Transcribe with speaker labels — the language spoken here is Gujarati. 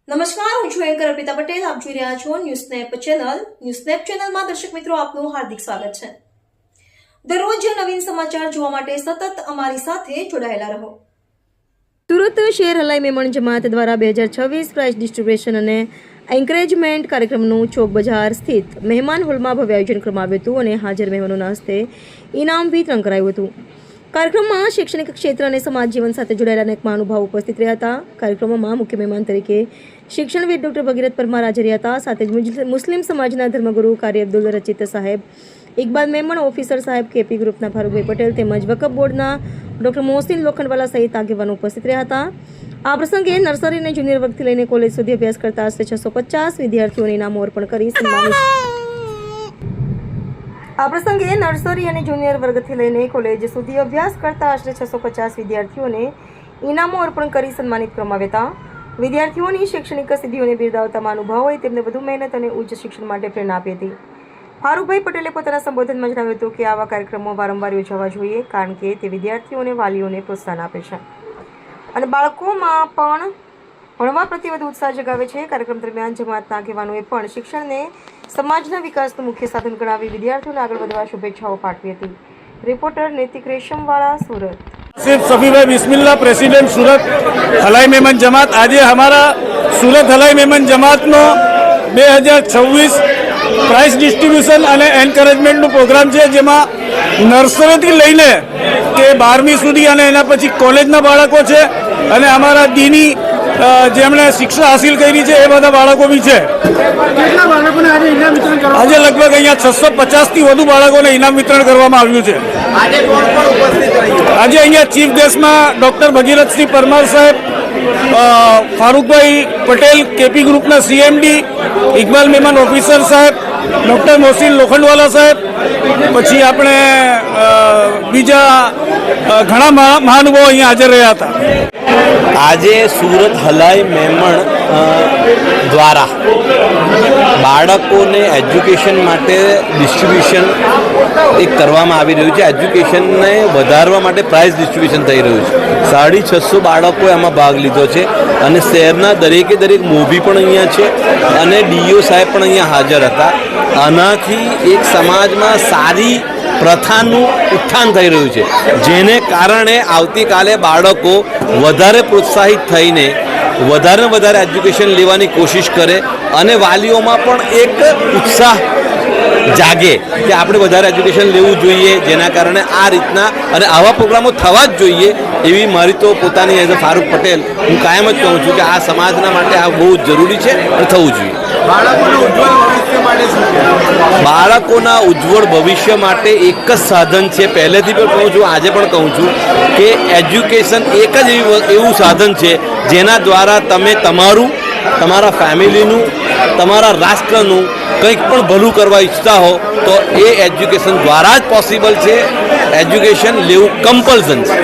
Speaker 1: નમસ્કાર, હું છું એન્કર અર્પિતા પટેલ. આપ જોઈ રહ્યા છો ન્યૂઝનેપ ચેનલ. ન્યૂઝનેપ ચેનલમાં દર્શક મિત્રો આપનું હાર્દિક સ્વાગત છે. દરરોજ નવીન સમાચાર જોવા માટે સતત અમારી સાથે જોડાયેલા રહો. સુરત શહેર હલાઈ મેમણ જમાત દ્વારા 2026 પ્રાઇઝ ડિસ્ટ્રીબ્યુશન અને એન્કરેજમેન્ટ કાર્યક્રમનું ચોક બજાર સ્થિત મહેમાન હોલમાં ભવ્ય આયોજન કરવામાં આવ્યું હતું અને હાજર મહેમાનોના હસ્તે ઇનામ વિતરણ કરાયું હતું. કાર્યક્રમમાં શૈક્ષણિક ક્ષેત્ર અને સમાજ જીવન સાથે જોડાયેલા અનેક મહાનુભાવો ઉપસ્થિત રહ્યા હતા. કાર્યક્રમમાં મુખ્ય મહેમાન તરીકે શિક્ષણવિદ ડોક્ટર ભગીરથ પરમાર હાજર રહ્યા હતા. સાથે જ મુસ્લિમ સમાજના ધર્મગુરુ કારી અબ્દુલ રચીત સાહેબ, ઇકબાલ મેમણ ઓફિસર સાહેબ, કેપી ગ્રુપના ફારૂકભાઈ પટેલ તેમજ વકફ બોર્ડના ડોક્ટર મોહસિન લોખંડવાલા સહિત આગેવાનો ઉપસ્થિત રહ્યા હતા. આ પ્રસંગે નર્સરી અને જુનિયર વર્ગથી લઈને કોલેજ સુધી અભ્યાસ કરતા આશરે 650 વિદ્યાર્થીઓને ઇનામો અર્પણ કરી સન્માનિત. આ પ્રસંગે નર્સરી અને જુનિયર વર્ગથી લઈને કોલેજ સુધી અભ્યાસ કરતા આશરે 650 વિદ્યાર્થીઓને ઇનામો અર્પણ કરી સન્માનિત કરવામાં આવ્યા હતા. વિદ્યાર્થીઓની શૈક્ષણિક સિદ્ધિઓને બિરદાવતા મહાનુભાવોએ તેમને વધુ મહેનત અને ઉચ્ચ શિક્ષણ માટે પ્રેરણા આપી હતી. ફારૂકભાઈ પટેલે પોતાના સંબોધનમાં જણાવ્યું હતું કે આવા કાર્યક્રમો વારંવાર યોજવા જોઈએ, કારણ કે તે વિદ્યાર્થીઓને વાલીઓને પ્રોત્સાહન આપે છે અને બાળકોમાં પણ ભણવા પ્રત્યે વધુ ઉત્સાહ જગાવે છે. કાર્યક્રમ દરમિયાન જમાતના આગેવાનોએ પણ શિક્ષણને સમાજના વિકાસનું મુખ્ય સાધન ગણાવી વિદ્યાર્થીઓને આગળ વધવા શુભેચ્છાઓ પાઠવી હતી. રિપોર્ટર નૈતિક રેશમવાળા, સુરત.
Speaker 2: सिर्फ सभी भाई बिस्मिल्लाह, प्रेसिडेंट सूरत हलाई मेमन जमात. आज हमारा सूरत हलाई मेमन जमात नो 2026 प्राइस डिस्ट्रीब्यूशन અને એન્કરેજમેન્ટનો પ્રોગ્રામ છે, જેમાં નર્સરીથી લઈને કે 12મી સુધી અને એના પછી કોલેજના બાળકો છે અને અમારા દીની જેમણે શિક્ષા હાસિલ કરી છે એ બધા બાળકો બી છે. આજે લગભગ અહીંયા 650થી વધુ બાળકોને ઇનામ વિતરણ કરવામાં આવ્યું છે. આજે અહીંયા ચીફ ગેસ્ટમાં ડૉક્ટર ભગીરથસિંહ પરમાર સાહેબ, ફારૂકભાઈ પટેલ કેપી ગ્રુપના સીએમડી, ઇકબાલ મેમન ઓફિસર સાહેબ, ડૉક્ટર મોહસિન લોખંડવાલા સાહેબ, પછી આપણે બીજા ઘણા મહાનુભાવો અહીંયા હાજર રહ્યા હતા.
Speaker 3: આજે સુરત હલાઈ મેમણ દ્વારા બાળકોને એજ્યુકેશન માટે ડિસ્ટ્રીબ્યુશન એક કરવામાં આવી રહ્યું છે. એજ્યુકેશનને વધારવા માટે પ્રાઇઝ ડિસ્ટ્રીબ્યુશન થઈ રહ્યું છે. 650 બાળકોએ આમાં ભાગ લીધો છે અને શહેરના દરેકે દરેક મોભી પણ અહીંયા છે અને ડીઓ સાહેબ પણ અહીંયા હાજર હતા. આનાથી એક સમાજમાં સારી પ્રથાનું ઉત્થાન થઈ રહ્યું છે, જેને કારણે આવતીકાલે બાળકો વધારે પ્રોત્સાહિત થઈને વધારે એજ્યુકેશન લેવાની કોશિશ કરે અને વાલીઓમાં પણ એક ઉત્સાહ જાગે કે આપણે વધારે એજ્યુકેશન લેવું જોઈએ, જેના કારણે આ રીતના અને આવા પ્રોગ્રામો થવા જ જોઈએ એવી મારી તો પોતાની એઝ અ ફારૂક પટેલ હું કાયમ જ કહું છું કે આ સમાજના માટે આ બહુ જ જરૂરી છે અને થવું જોઈએ. બાળકોના ઉજ્જવળ ભવિષ્ય માટે એક જ સાધન છે, પહેલેથી પણ કહું છું, આજે પણ કહું છું કે એજ્યુકેશન એક જ એવું સાધન છે જેના દ્વારા તમે તમારા ફેમિલીનું, તમારા રાષ્ટ્રનું કંઈક પણ ભલું કરવા ઈચ્છતા હો તો એ એજ્યુકેશન દ્વારા જ પોસિબલ છે. એજ્યુકેશન લેવું કમ્પલ્સન છે.